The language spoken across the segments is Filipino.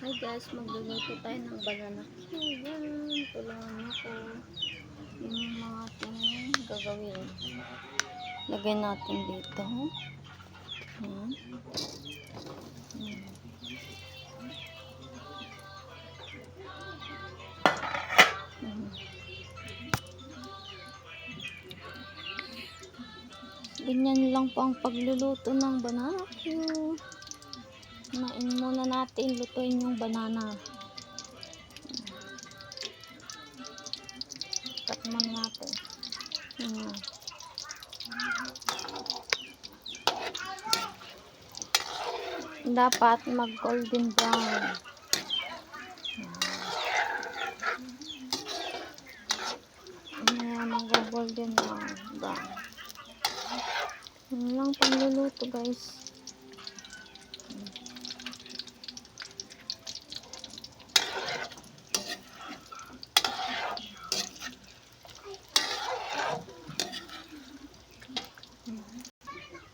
Hi guys, magluluto tayo ng banana Q. Yan, tulungan niyo ko. Yung mga ating gagawin. Lagay natin dito. Yan. Ganyan lang po ang pagluluto ng banana Q. Kumain muna natin, lutuin yung banana. Takman natin. Yan. Dapat mag golden brown. Ayan, mag golden brown. Yan lang pagluluto guys.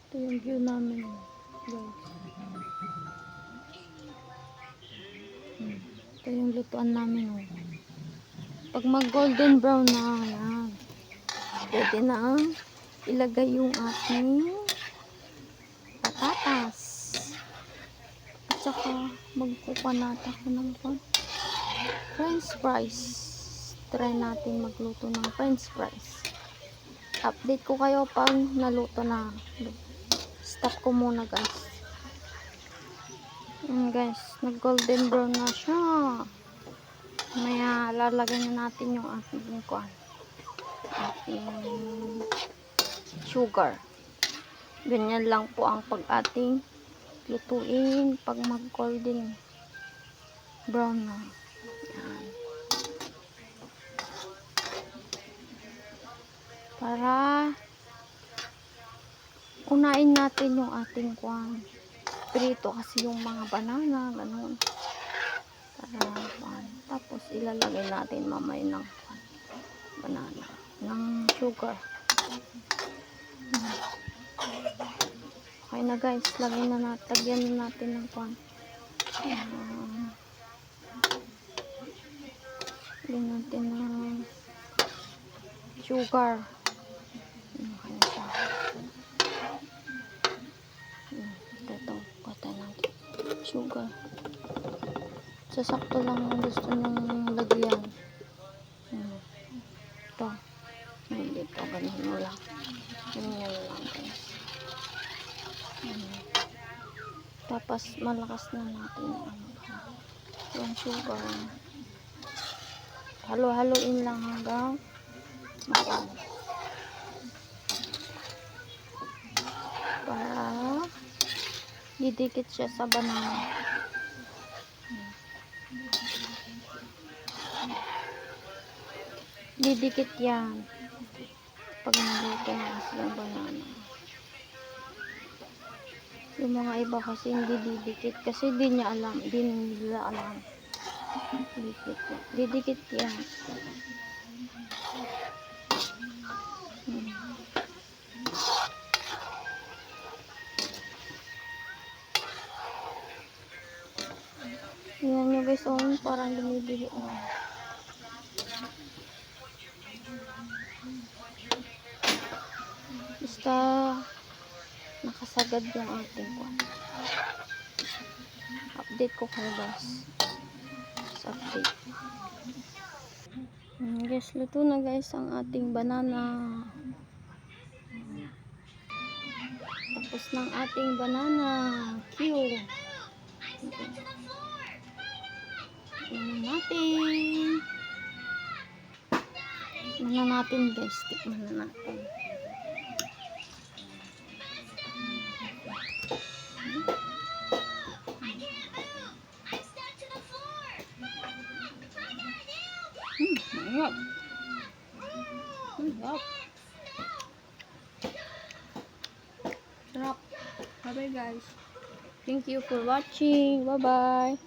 Ito yung view namin guys. Ito yung lutuan namin. Pag mag golden brown na yan, pwede na ilagay yung ating patatas. At saka magkukunat ako ng french fries. Try natin magluto ng french fries. Update ko kayo pag naluto na. Stop ko muna guys. Guys, nag golden brown na siya. Maya lalagay na natin yung ating sugar. Ganyan lang po ang pag-ating lutuin pag mag golden brown na. Yan. Para unain natin yung ating prito kasi yung mga banana ganun. Tapos ilalagay natin mamaya ng banana ng sugar. Okay na guys, lagyan na natin ng lagyan natin ng sugar. Ito, kata natin sugar. Sasakto lang yung gusto nyong lagyan. Ito. Dito, ganun mo lang. Ganyan lang guys. Tapos malakas na natin yung sugar. Halo-haloin lang hanggang makuha. Para didikit siya sa banana. Didikit yan pag naluto na kasi yung banana. Yung mga iba kasi hindi didikit kasi di nila alam didikit yan. Yan nyo guys, parang dumidikit na. Basta nakasagad yung ating update ko kayo guys sa update. Guys, luto na guys ang ating banana. Tapos ng ating banana Q. Tikman natin guys, tikman na natin. Mayroon. Sarap. Bye bye guys. Thank you for watching. Bye bye.